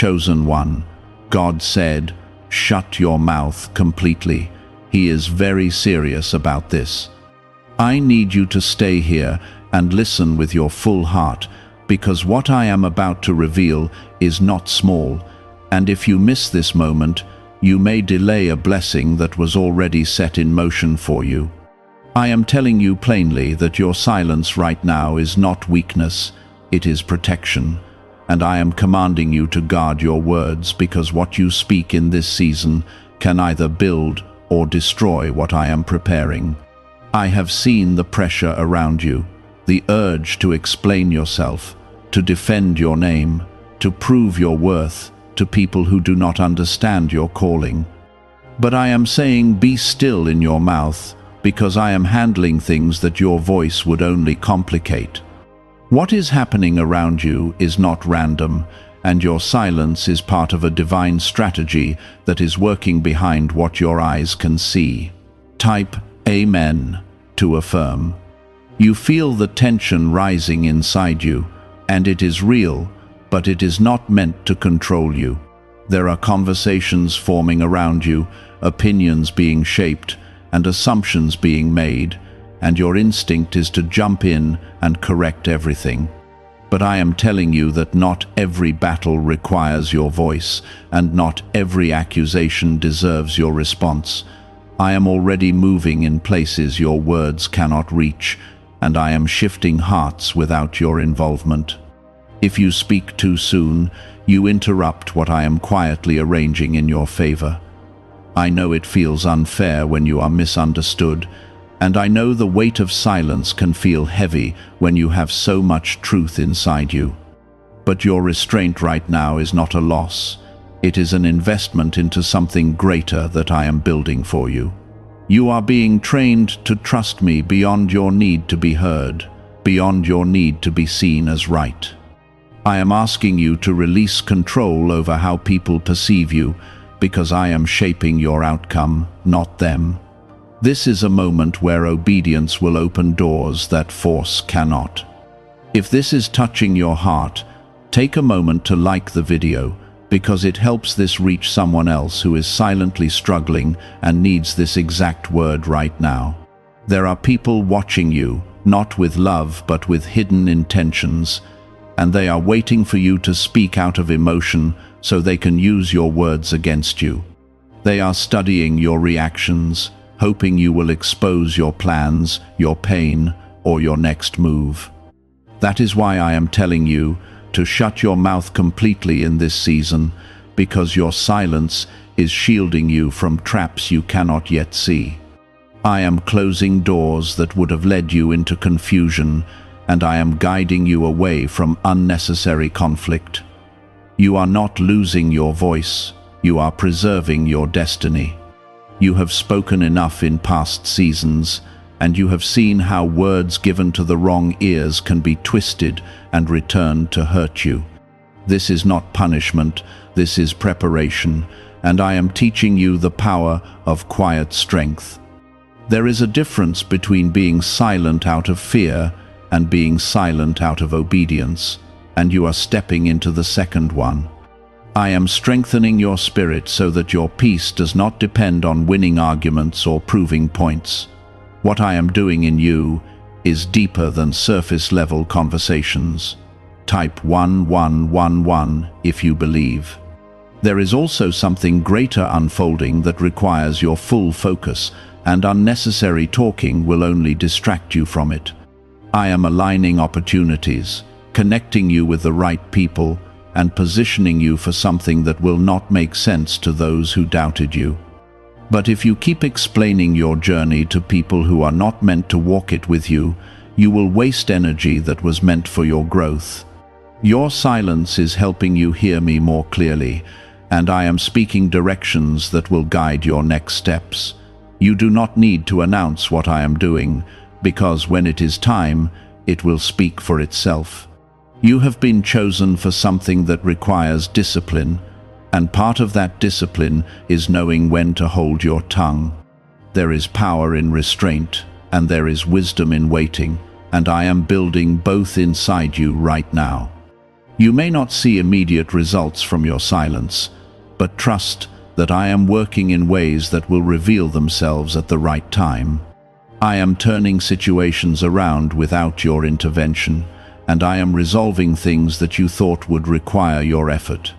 chosen one. God said, "Shut your mouth completely." He is very serious about this. I need you to stay here and listen with your full heart, because what I am about to reveal is not small, and if you miss this moment, you may delay a blessing that was already set in motion for you. I am telling you plainly that your silence right now is not weakness, it is protection, and I am commanding you to guard your words, because what you speak in this season can either build or destroy what I am preparing. I have seen the pressure around you, the urge to explain yourself, to defend your name, to prove your worth to people who do not understand your calling. But I am saying, be still in your mouth, because I am handling things that your voice would only complicate. What is happening around you is not random, and your silence is part of a divine strategy that is working behind what your eyes can see. Type Amen to affirm. You feel the tension rising inside you, and it is real, but it is not meant to control you. There are conversations forming around you, opinions being shaped, and assumptions being made, and your instinct is to jump in and correct everything. But I am telling you that not every battle requires your voice, and not every accusation deserves your response. I am already moving in places your words cannot reach, and I am shifting hearts without your involvement. If you speak too soon, you interrupt what I am quietly arranging in your favor. I know it feels unfair when you are misunderstood, and I know the weight of silence can feel heavy when you have so much truth inside you. But your restraint right now is not a loss. It is an investment into something greater that I am building for you. You are being trained to trust me beyond your need to be heard, beyond your need to be seen as right. I am asking you to release control over how people perceive you, because I am shaping your outcome, not them. This is a moment where obedience will open doors that force cannot. If this is touching your heart, take a moment to like the video, because it helps this reach someone else who is silently struggling and needs this exact word right now. There are people watching you, not with love but with hidden intentions, and they are waiting for you to speak out of emotion so they can use your words against you. They are studying your reactions, hoping you will expose your plans, your pain, or your next move. That is why I am telling you to shut your mouth completely in this season, because your silence is shielding you from traps you cannot yet see. I am closing doors that would have led you into confusion, and I am guiding you away from unnecessary conflict. You are not losing your voice, you are preserving your destiny. You have spoken enough in past seasons, and you have seen how words given to the wrong ears can be twisted and returned to hurt you. This is not punishment, this is preparation, and I am teaching you the power of quiet strength. There is a difference between being silent out of fear and being silent out of obedience, and you are stepping into the second one. I am strengthening your spirit so that your peace does not depend on winning arguments or proving points. What I am doing in you is deeper than surface-level conversations. Type 1111 if you believe. There is also something greater unfolding that requires your full focus, and unnecessary talking will only distract you from it. I am aligning opportunities, connecting you with the right people, and positioning you for something that will not make sense to those who doubted you. But if you keep explaining your journey to people who are not meant to walk it with you, you will waste energy that was meant for your growth. Your silence is helping you hear me more clearly, and I am speaking directions that will guide your next steps. You do not need to announce what I am doing, because when it is time, it will speak for itself. You have been chosen for something that requires discipline, and part of that discipline is knowing when to hold your tongue. There is power in restraint, and there is wisdom in waiting, and I am building both inside you right now. You may not see immediate results from your silence, but trust that I am working in ways that will reveal themselves at the right time. I am turning situations around without your intervention, and I am resolving things that you thought would require your effort.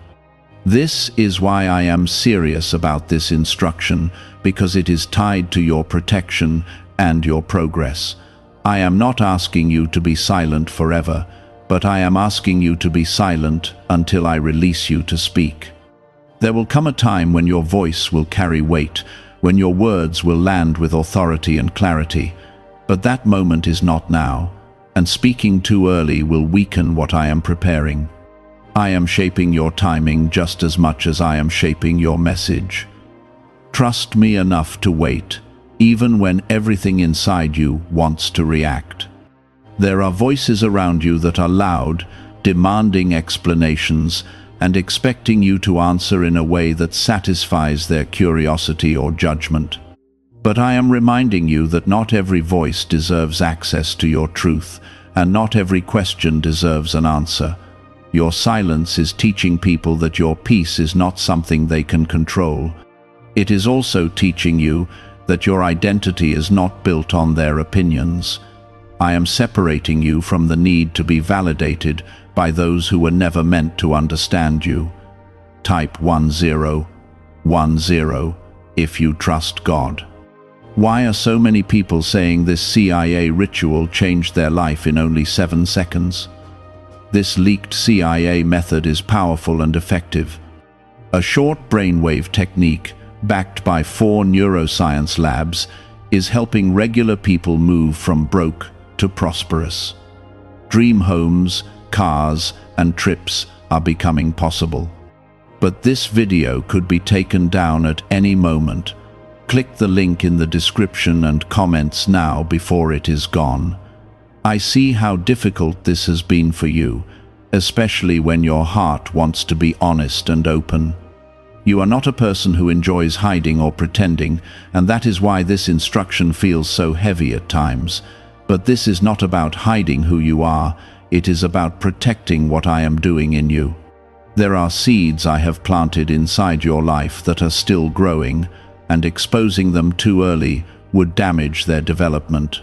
This is why I am serious about this instruction, because it is tied to your protection and your progress. I am not asking you to be silent forever, but I am asking you to be silent until I release you to speak. There will come a time when your voice will carry weight, when your words will land with authority and clarity, but that moment is not now, and speaking too early will weaken what I am preparing. I am shaping your timing just as much as I am shaping your message. Trust me enough to wait, even when everything inside you wants to react. There are voices around you that are loud, demanding explanations, and expecting you to answer in a way that satisfies their curiosity or judgment. But I am reminding you that not every voice deserves access to your truth, and not every question deserves an answer. Your silence is teaching people that your peace is not something they can control. It is also teaching you that your identity is not built on their opinions. I am separating you from the need to be validated by those who were never meant to understand you. Type 1010 if you trust God. Why are so many people saying this CIA ritual changed their life in only 7 seconds? This leaked CIA method is powerful and effective. A short brainwave technique, backed by 4 neuroscience labs, is helping regular people move from broke to prosperous. Dream homes, cars, and trips are becoming possible. But this video could be taken down at any moment. Click the link in the description and comments now before it is gone. I see how difficult this has been for you, especially when your heart wants to be honest and open. You are not a person who enjoys hiding or pretending, and that is why this instruction feels so heavy at times. But this is not about hiding who you are, it is about protecting what I am doing in you. There are seeds I have planted inside your life that are still growing, and exposing them too early would damage their development.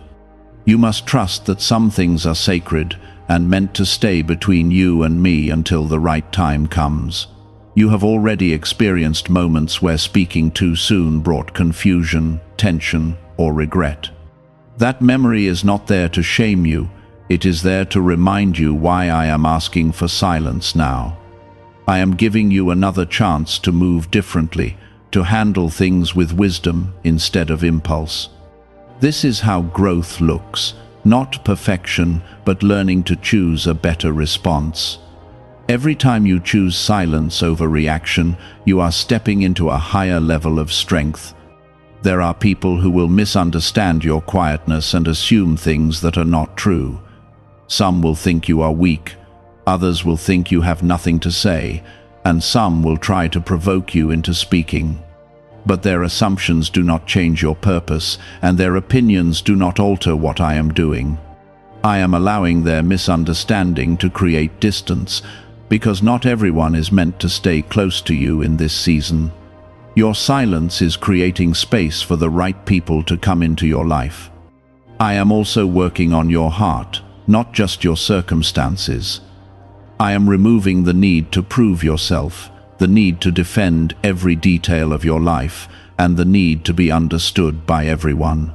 You must trust that some things are sacred and meant to stay between you and me until the right time comes. You have already experienced moments where speaking too soon brought confusion, tension, or regret. That memory is not there to shame you, it is there to remind you why I am asking for silence now. I am giving you another chance to move differently, to handle things with wisdom instead of impulse. This is how growth looks, not perfection, but learning to choose a better response. Every time you choose silence over reaction, you are stepping into a higher level of strength. There are people who will misunderstand your quietness and assume things that are not true. Some will think you are weak, others will think you have nothing to say, and some will try to provoke you into speaking. But their assumptions do not change your purpose, and their opinions do not alter what I am doing. I am allowing their misunderstanding to create distance, because not everyone is meant to stay close to you in this season. Your silence is creating space for the right people to come into your life. I am also working on your heart, not just your circumstances. I am removing the need to prove yourself, the need to defend every detail of your life, and the need to be understood by everyone.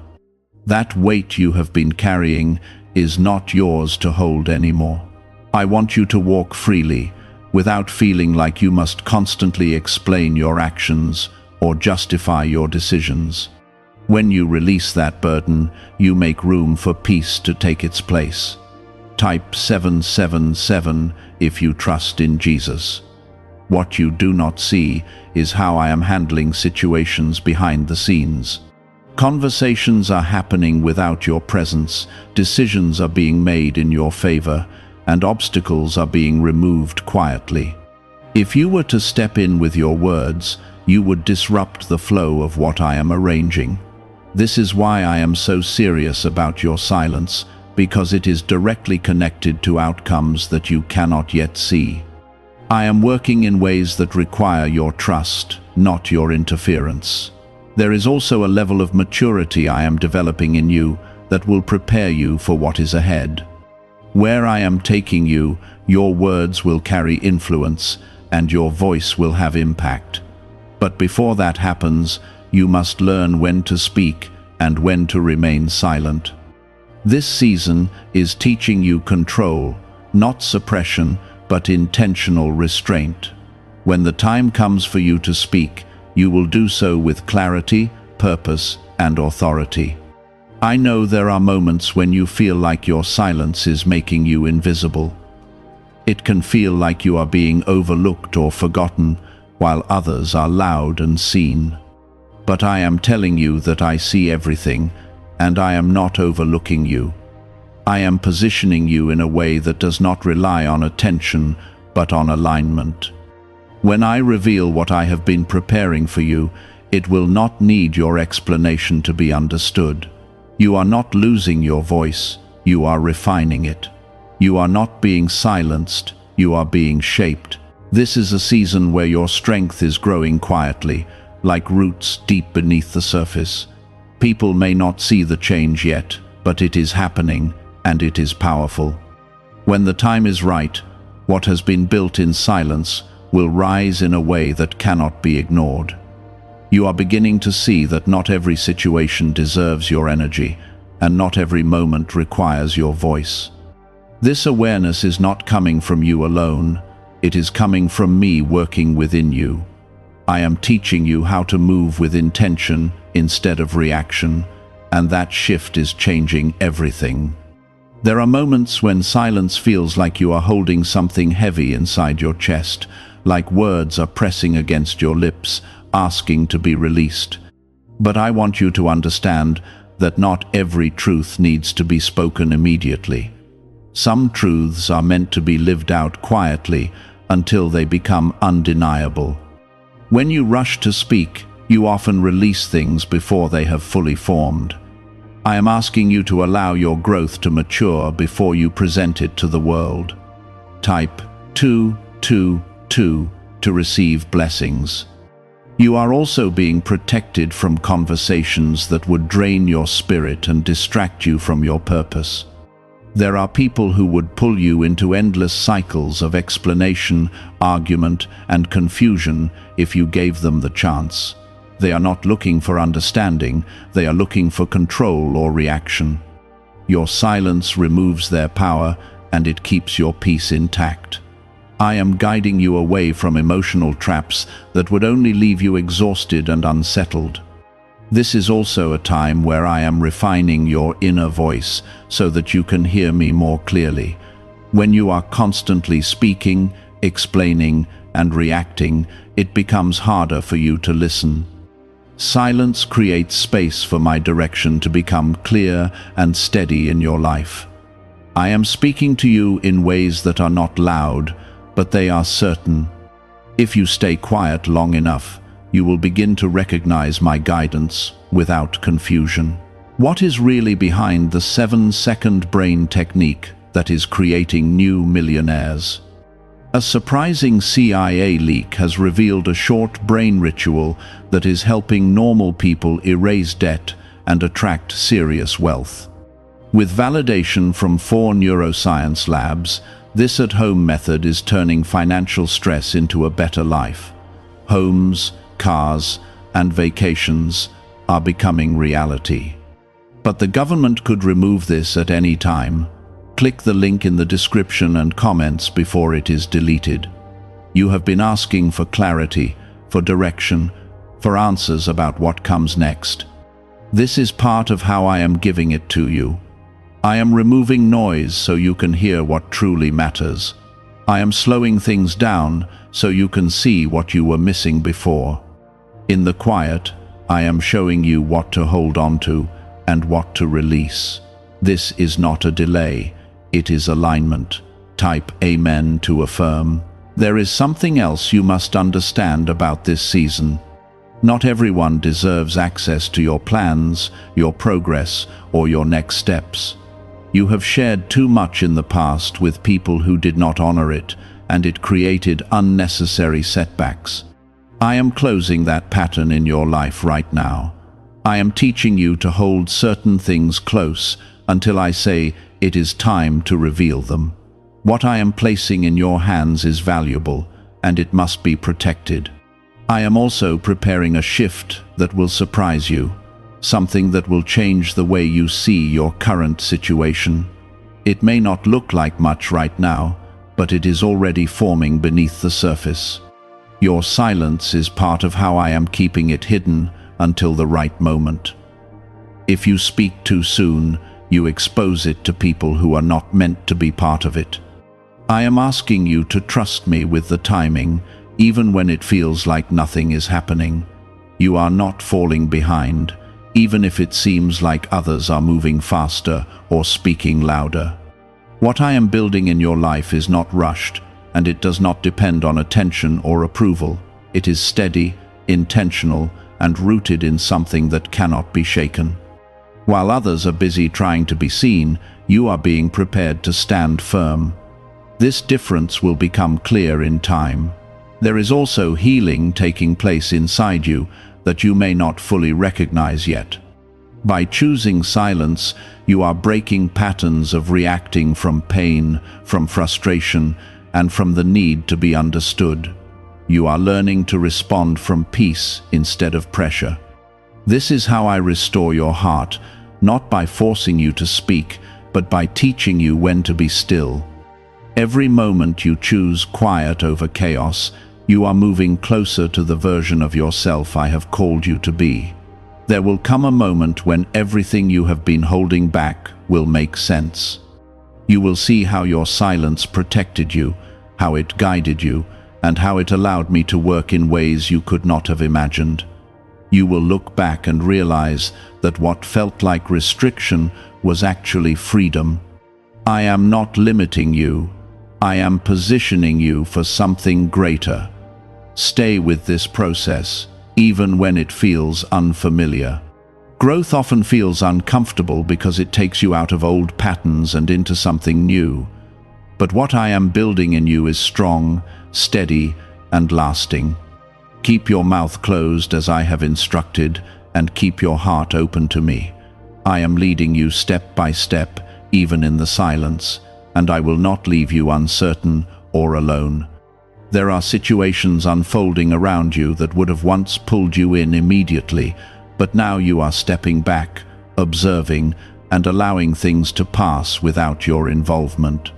That weight you have been carrying is not yours to hold anymore. I want you to walk freely, without feeling like you must constantly explain your actions or justify your decisions. When you release that burden, you make room for peace to take its place. Type 777 if you trust in Jesus. What you do not see is how I am handling situations behind the scenes. Conversations are happening without your presence, decisions are being made in your favor, and obstacles are being removed quietly. If you were to step in with your words, you would disrupt the flow of what I am arranging. This is why I am so serious about your silence, because it is directly connected to outcomes that you cannot yet see. I am working in ways that require your trust, not your interference. There is also a level of maturity I am developing in you that will prepare you for what is ahead. Where I am taking you, your words will carry influence and your voice will have impact. But before that happens, you must learn when to speak and when to remain silent. This season is teaching you control, not suppression, but intentional restraint. When the time comes for you to speak, you will do so with clarity, purpose, and authority. I know there are moments when you feel like your silence is making you invisible. It can feel like you are being overlooked or forgotten, while others are loud and seen. But I am telling you that I see everything, and I am not overlooking you. I am positioning you in a way that does not rely on attention, but on alignment. When I reveal what I have been preparing for you, it will not need your explanation to be understood. You are not losing your voice, you are refining it. You are not being silenced, you are being shaped. This is a season where your strength is growing quietly, like roots deep beneath the surface. People may not see the change yet, but it is happening, and it is powerful. When the time is right, what has been built in silence will rise in a way that cannot be ignored. You are beginning to see that not every situation deserves your energy, and not every moment requires your voice. This awareness is not coming from you alone, it is coming from me working within you. I am teaching you how to move with intention instead of reaction, and that shift is changing everything. There are moments when silence feels like you are holding something heavy inside your chest, like words are pressing against your lips, asking to be released. But I want you to understand that not every truth needs to be spoken immediately. Some truths are meant to be lived out quietly until they become undeniable. When you rush to speak, you often release things before they have fully formed. I am asking you to allow your growth to mature before you present it to the world. Type 222 to receive blessings. You are also being protected from conversations that would drain your spirit and distract you from your purpose. There are people who would pull you into endless cycles of explanation, argument, and confusion if you gave them the chance. They are not looking for understanding, they are looking for control or reaction. Your silence removes their power, and it keeps your peace intact. I am guiding you away from emotional traps that would only leave you exhausted and unsettled. This is also a time where I am refining your inner voice so that you can hear me more clearly. When you are constantly speaking, explaining, and reacting, it becomes harder for you to listen. Silence creates space for my direction to become clear and steady in your life. I am speaking to you in ways that are not loud, but they are certain. If you stay quiet long enough, you will begin to recognize my guidance without confusion. What is really behind the 7-second brain technique that is creating new millionaires? A surprising CIA leak has revealed a short brain ritual that is helping normal people erase debt and attract serious wealth. With validation from 4 neuroscience labs, this at-home method is turning financial stress into a better life. Homes, cars, and vacations are becoming reality. But the government could remove this at any time. Click the link in the description and comments before it is deleted. You have been asking for clarity, for direction, for answers about what comes next. This is part of how I am giving it to you. I am removing noise so you can hear what truly matters. I am slowing things down so you can see what you were missing before. In the quiet, I am showing you what to hold on to and what to release. This is not a delay, it is alignment. Type Amen to affirm. There is something else you must understand about this season. Not everyone deserves access to your plans, your progress, or your next steps. You have shared too much in the past with people who did not honor it, and it created unnecessary setbacks. I am closing that pattern in your life right now. I am teaching you to hold certain things close until I say it is time to reveal them. What I am placing in your hands is valuable, and it must be protected. I am also preparing a shift that will surprise you, something that will change the way you see your current situation. It may not look like much right now, but it is already forming beneath the surface. Your silence is part of how I am keeping it hidden until the right moment. If you speak too soon, you expose it to people who are not meant to be part of it. I am asking you to trust me with the timing, even when it feels like nothing is happening. You are not falling behind, even if it seems like others are moving faster or speaking louder. What I am building in your life is not rushed, and it does not depend on attention or approval. It is steady, intentional, and rooted in something that cannot be shaken. While others are busy trying to be seen, you are being prepared to stand firm. This difference will become clear in time. There is also healing taking place inside you that you may not fully recognize yet. By choosing silence, you are breaking patterns of reacting from pain, from frustration, and from the need to be understood. You are learning to respond from peace instead of pressure. This is how I restore your heart, not by forcing you to speak, but by teaching you when to be still. Every moment you choose quiet over chaos, you are moving closer to the version of yourself I have called you to be. There will come a moment when everything you have been holding back will make sense. You will see how your silence protected you, how it guided you, and how it allowed me to work in ways you could not have imagined. You will look back and realize that what felt like restriction was actually freedom. I am not limiting you. I am positioning you for something greater. Stay with this process, even when it feels unfamiliar. Growth often feels uncomfortable because it takes you out of old patterns and into something new. But what I am building in you is strong, steady, and lasting. Keep your mouth closed as I have instructed, and keep your heart open to me. I am leading you step by step, even in the silence, and I will not leave you uncertain or alone. There are situations unfolding around you that would have once pulled you in immediately, but now you are stepping back, observing, and allowing things to pass without your involvement.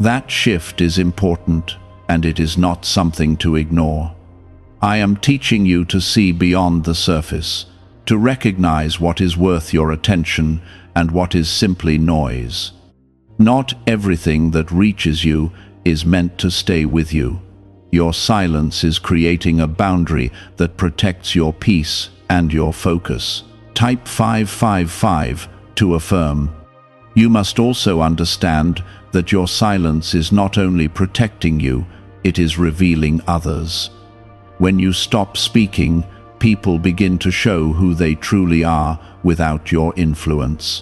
That shift is important, and it is not something to ignore. I am teaching you to see beyond the surface, to recognize what is worth your attention and what is simply noise. Not everything that reaches you is meant to stay with you. Your silence is creating a boundary that protects your peace and your focus. Type 555 to affirm. You must also understand that your silence is not only protecting you, it is revealing others. When you stop speaking, people begin to show who they truly are without your influence.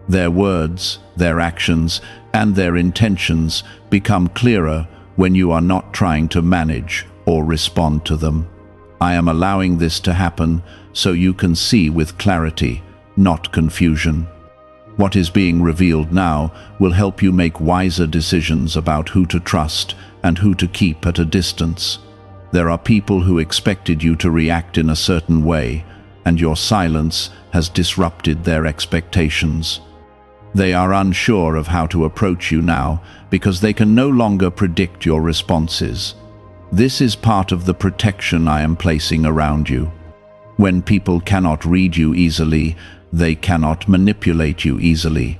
Their words, their actions, and their intentions become clearer when you are not trying to manage or respond to them. I am allowing this to happen so you can see with clarity, not confusion. What is being revealed now will help you make wiser decisions about who to trust and who to keep at a distance. There are people who expected you to react in a certain way, and your silence has disrupted their expectations. They are unsure of how to approach you now because they can no longer predict your responses. This is part of the protection I am placing around you. When people cannot read you easily, they cannot manipulate you easily.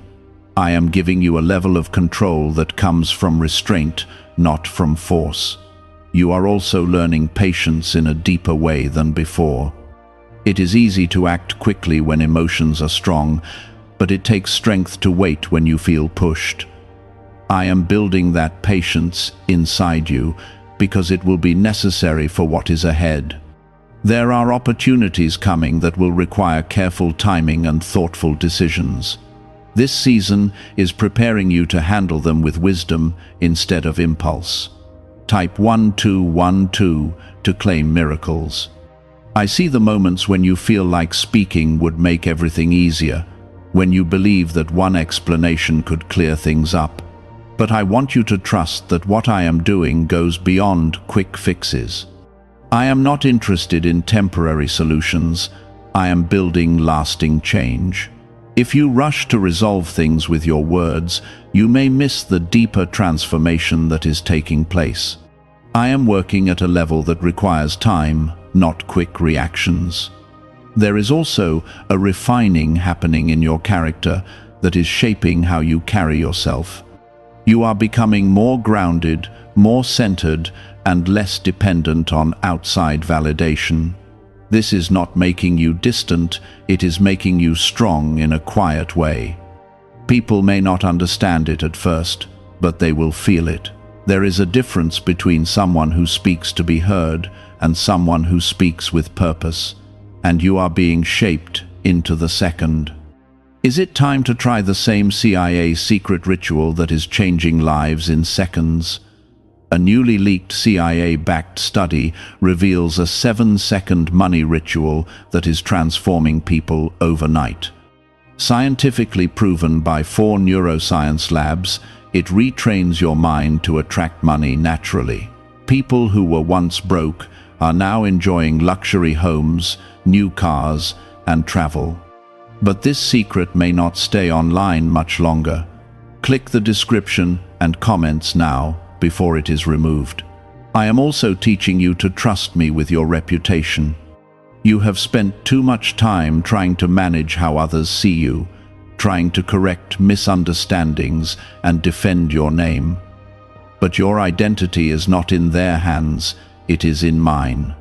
I am giving you a level of control that comes from restraint, not from force. You are also learning patience in a deeper way than before. It is easy to act quickly when emotions are strong, but it takes strength to wait when you feel pushed. I am building that patience inside you because it will be necessary for what is ahead. There are opportunities coming that will require careful timing and thoughtful decisions. This season is preparing you to handle them with wisdom instead of impulse. Type 1212 to claim miracles. I see the moments when you feel like speaking would make everything easier, when you believe that one explanation could clear things up. But I want you to trust that what I am doing goes beyond quick fixes. I am not interested in temporary solutions. I am building lasting change. If you rush to resolve things with your words, you may miss the deeper transformation that is taking place. I am working at a level that requires time, not quick reactions. There is also a refining happening in your character that is shaping how you carry yourself. You are becoming more grounded, more centered, and less dependent on outside validation. This is not making you distant, it is making you strong in a quiet way. People may not understand it at first, but they will feel it. There is a difference between someone who speaks to be heard and someone who speaks with purpose, and you are being shaped into the second. Is it time to try the same CIA secret ritual that is changing lives in seconds? A newly leaked CIA-backed study reveals a 7-second money ritual that is transforming people overnight. Scientifically proven by 4 neuroscience labs, it retrains your mind to attract money naturally. People who were once broke are now enjoying luxury homes, new cars, and travel. But this secret may not stay online much longer. Click the description and comments now before it is removed. I am also teaching you to trust me with your reputation. You have spent too much time trying to manage how others see you, trying to correct misunderstandings and defend your name. But your identity is not in their hands, it is in mine.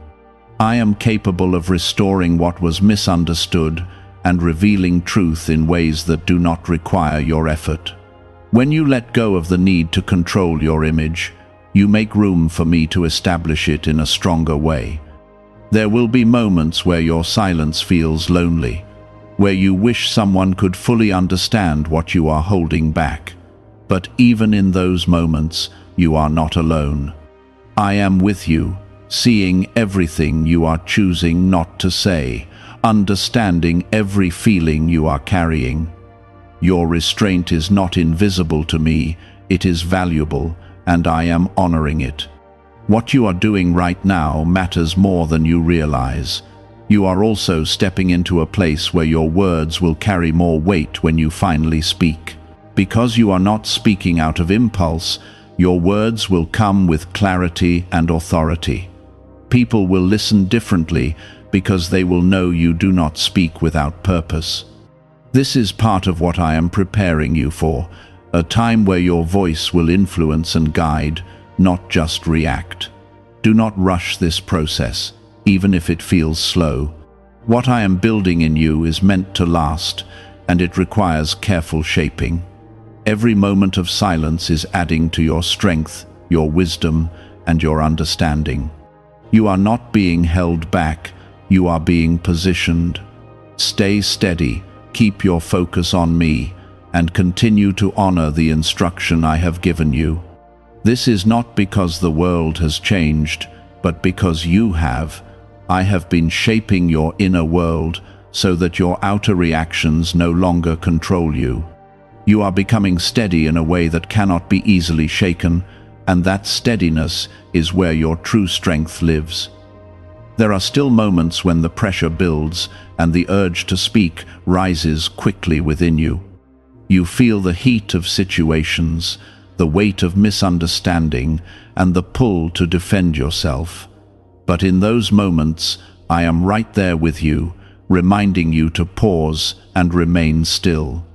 I am capable of restoring what was misunderstood and revealing truth in ways that do not require your effort. When you let go of the need to control your image, you make room for me to establish it in a stronger way. There will be moments where your silence feels lonely, where you wish someone could fully understand what you are holding back. But even in those moments, you are not alone. I am with you, seeing everything you are choosing not to say, understanding every feeling you are carrying. Your restraint is not invisible to me, it is valuable, and I am honoring it. What you are doing right now matters more than you realize. You are also stepping into a place where your words will carry more weight when you finally speak. Because you are not speaking out of impulse, your words will come with clarity and authority. People will listen differently because they will know you do not speak without purpose. This is part of what I am preparing you for, a time where your voice will influence and guide, not just react. Do not rush this process, even if it feels slow. What I am building in you is meant to last, and it requires careful shaping. Every moment of silence is adding to your strength, your wisdom, and your understanding. You are not being held back, you are being positioned. Stay steady. Keep your focus on me, and continue to honor the instruction I have given you. This is not because the world has changed, but because you have. I have been shaping your inner world so that your outer reactions no longer control you. You are becoming steady in a way that cannot be easily shaken, and that steadiness is where your true strength lives. There are still moments when the pressure builds and the urge to speak rises quickly within you. You feel the heat of situations, the weight of misunderstanding, and the pull to defend yourself. But in those moments, I am right there with you, reminding you to pause and remain still.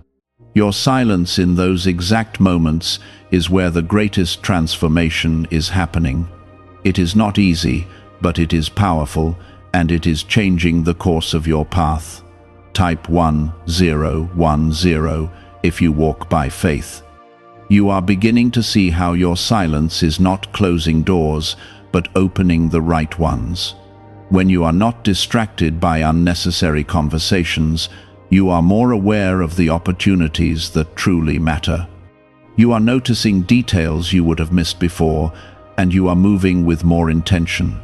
Your silence in those exact moments is where the greatest transformation is happening. It is not easy, but it is powerful, and it is changing the course of your path. Type 1010 if you walk by faith. You are beginning to see how your silence is not closing doors, but opening the right ones. When you are not distracted by unnecessary conversations, You are more aware of the opportunities that truly matter. You are noticing details you would have missed before, and you are moving with more intention.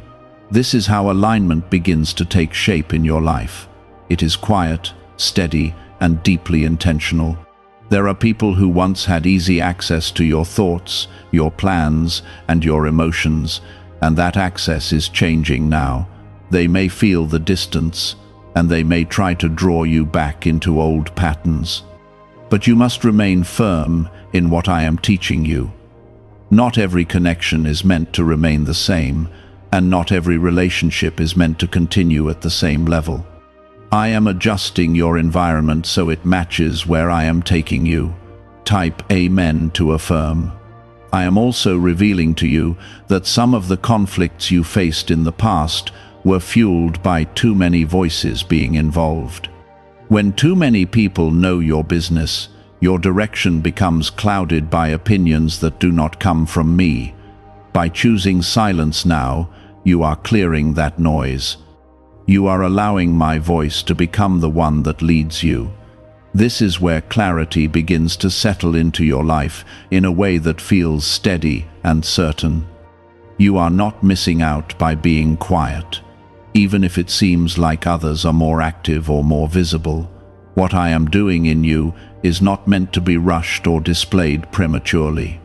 This is how alignment begins to take shape in your life. It is quiet, steady, and deeply intentional. There are people who once had easy access to your thoughts, your plans, and your emotions, and that access is changing now. They may feel the distance, and they may try to draw you back into old patterns. But you must remain firm in what I am teaching you. Not every connection is meant to remain the same, and not every relationship is meant to continue at the same level. I am adjusting your environment so it matches where I am taking you. Type Amen to affirm. I am also revealing to you that some of the conflicts you faced in the past were fueled by too many voices being involved. When too many people know your business, your direction becomes clouded by opinions that do not come from me. By choosing silence now, you are clearing that noise. You are allowing my voice to become the one that leads you. This is where clarity begins to settle into your life in a way that feels steady and certain. You are not missing out by being quiet, even if it seems like others are more active or more visible. What I am doing in you is not meant to be rushed or displayed prematurely.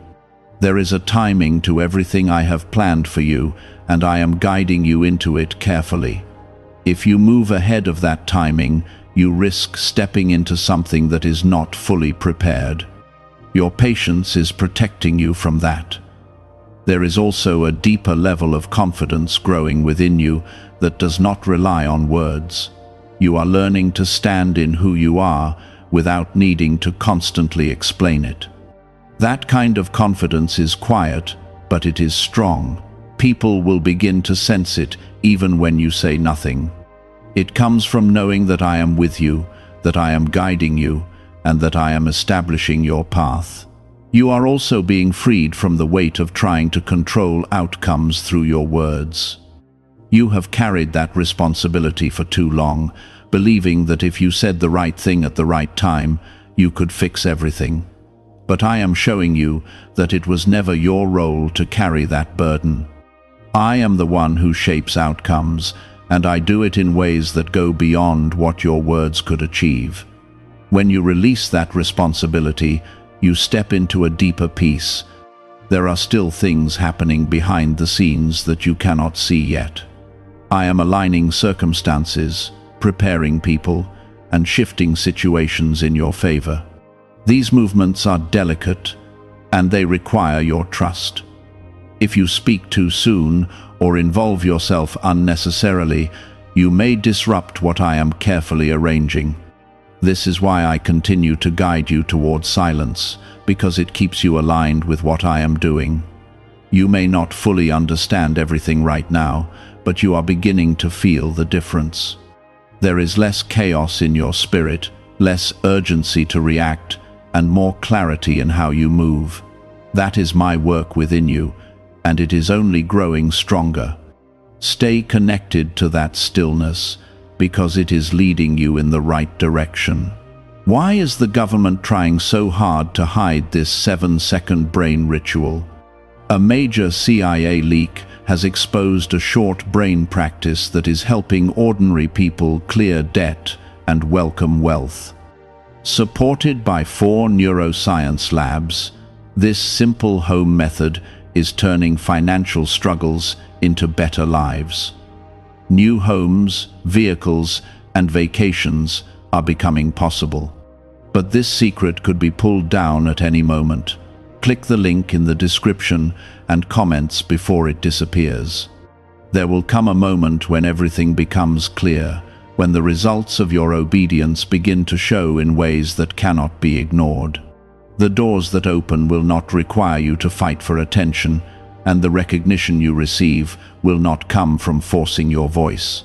There is a timing to everything I have planned for you, and I am guiding you into it carefully. If you move ahead of that timing, you risk stepping into something that is not fully prepared. Your patience is protecting you from that. There is also a deeper level of confidence growing within you that does not rely on words. You are learning to stand in who you are without needing to constantly explain it. That kind of confidence is quiet, but it is strong. People will begin to sense it even when you say nothing. It comes from knowing that I am with you, that I am guiding you, and that I am establishing your path. You are also being freed from the weight of trying to control outcomes through your words. You have carried that responsibility for too long, believing that if you said the right thing at the right time, you could fix everything. But I am showing you that it was never your role to carry that burden. I am the one who shapes outcomes, and I do it in ways that go beyond what your words could achieve. When you release that responsibility, you step into a deeper peace. There are still things happening behind the scenes that you cannot see yet. I am aligning circumstances, preparing people, and shifting situations in your favor. These movements are delicate, and they require your trust. If you speak too soon or involve yourself unnecessarily, you may disrupt what I am carefully arranging. This is why I continue to guide you towards silence, because it keeps you aligned with what I am doing. You may not fully understand everything right now, but you are beginning to feel the difference. There is less chaos in your spirit, less urgency to react, and more clarity in how you move. That is my work within you, and it is only growing stronger. Stay connected to that stillness, because it is leading you in the right direction. Why is the government trying so hard to hide this 7-second brain ritual? A major CIA leak has exposed a short brain practice that is helping ordinary people clear debt and welcome wealth. Supported by 4 neuroscience labs, this simple home method is turning financial struggles into better lives. New homes, vehicles, and vacations are becoming possible. But this secret could be pulled down at any moment. Click the link in the description and comments before it disappears. There will come a moment when everything becomes clear, when the results of your obedience begin to show in ways that cannot be ignored. The doors that open will not require you to fight for attention, and the recognition you receive will not come from forcing your voice.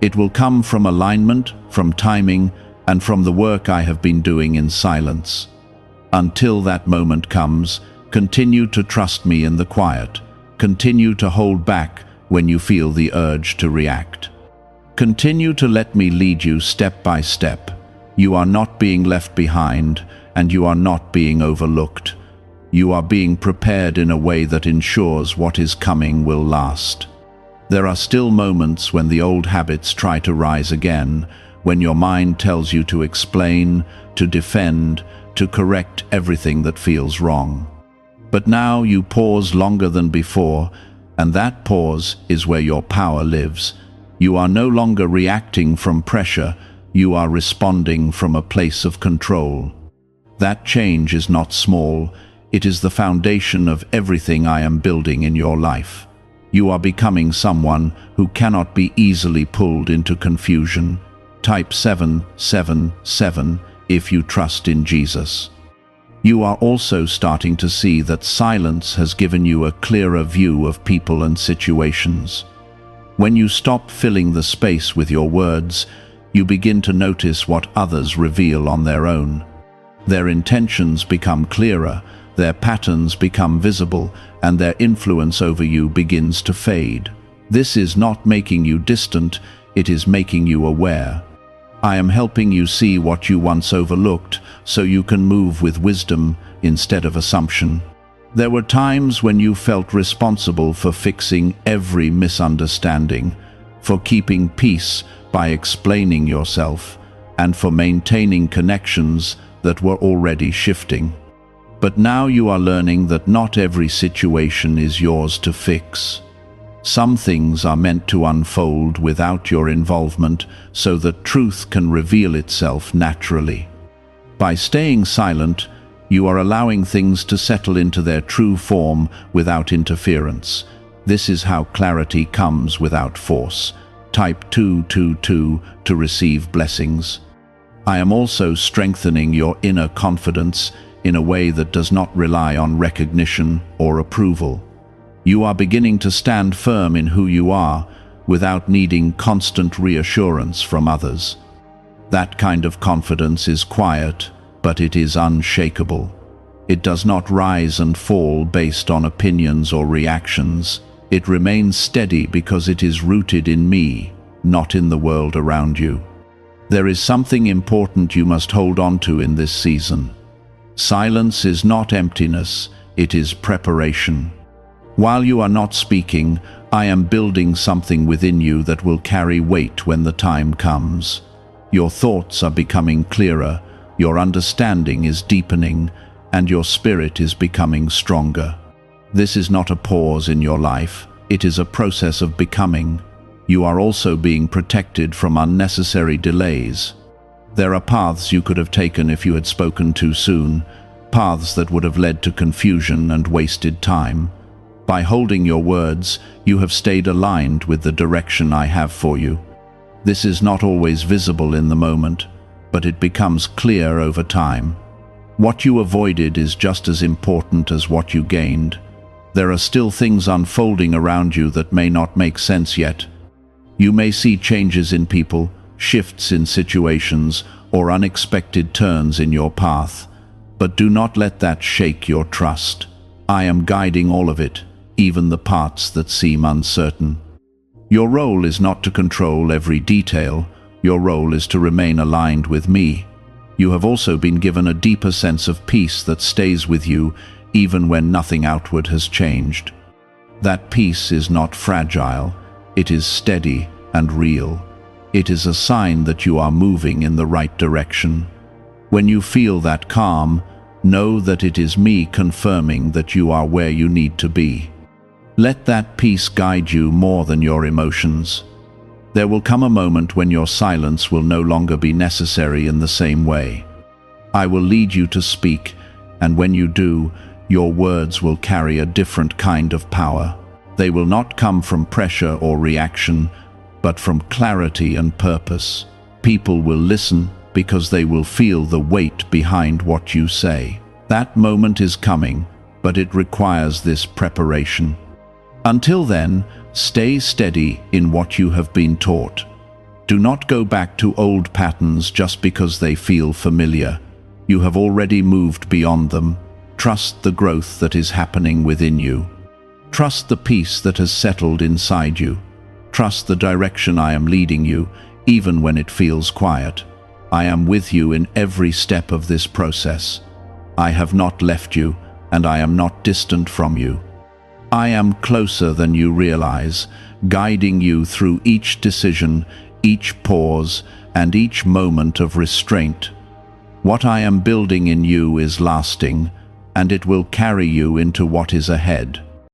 It will come from alignment, from timing, and from the work I have been doing in silence. Until that moment comes, continue to trust me in the quiet. Continue to hold back when you feel the urge to react. Continue to let me lead you step by step, You are not being left behind, and you are not being overlooked. You are being prepared in a way that ensures what is coming will last. There are still moments when the old habits try to rise again, when your mind tells you to explain, to defend, to correct everything that feels wrong. But now you pause longer than before, and that pause is where your power lives. You are no longer reacting from pressure, you are responding from a place of control. That change is not small, it is the foundation of everything I am building in your life. You are becoming someone who cannot be easily pulled into confusion. Type 777 if you trust in Jesus. You are also starting to see that silence has given you a clearer view of people and situations. When you stop filling the space with your words, you begin to notice what others reveal on their own. Their intentions become clearer, their patterns become visible, and their influence over you begins to fade. This is not making you distant, it is making you aware. I am helping you see what you once overlooked, so you can move with wisdom instead of assumption. There were times when you felt responsible for fixing every misunderstanding, for keeping peace by explaining yourself, and for maintaining connections that were already shifting. But now you are learning that not every situation is yours to fix. Some things are meant to unfold without your involvement so that truth can reveal itself naturally. By staying silent, you are allowing things to settle into their true form without interference. This is how clarity comes without force. Type 222 to receive blessings. I am also strengthening your inner confidence in a way that does not rely on recognition or approval. You are beginning to stand firm in who you are without needing constant reassurance from others. That kind of confidence is quiet, but it is unshakable. It does not rise and fall based on opinions or reactions. It remains steady because it is rooted in me, not in the world around you. There is something important you must hold on to in this season. Silence is not emptiness, it is preparation. While you are not speaking, I am building something within you that will carry weight when the time comes. Your thoughts are becoming clearer, your understanding is deepening, and your spirit is becoming stronger. This is not a pause in your life, it is a process of becoming. You are also being protected from unnecessary delays. There are paths you could have taken if you had spoken too soon, paths that would have led to confusion and wasted time. By holding your words, you have stayed aligned with the direction I have for you. This is not always visible in the moment, but it becomes clear over time. What you avoided is just as important as what you gained. There are still things unfolding around you that may not make sense yet. You may see changes in people, shifts in situations, or unexpected turns in your path. But do not let that shake your trust. I am guiding all of it, even the parts that seem uncertain. Your role is not to control every detail. Your role is to remain aligned with me. You have also been given a deeper sense of peace that stays with you even when nothing outward has changed. That peace is not fragile. It is steady and real. It is a sign that you are moving in the right direction. When you feel that calm, know that it is me confirming that you are where you need to be. Let that peace guide you more than your emotions. There will come a moment when your silence will no longer be necessary in the same way. I will lead you to speak, and when you do, your words will carry a different kind of power. They will not come from pressure or reaction, but from clarity and purpose. People will listen because they will feel the weight behind what you say. That moment is coming, but it requires this preparation. Until then, stay steady in what you have been taught. Do not go back to old patterns just because they feel familiar. You have already moved beyond them. Trust the growth that is happening within you. Trust the peace that has settled inside you. Trust the direction I am leading you, even when it feels quiet. I am with you in every step of this process. I have not left you, and I am not distant from you. I am closer than you realize, guiding you through each decision, each pause, and each moment of restraint. What I am building in you is lasting, and it will carry you into what is ahead.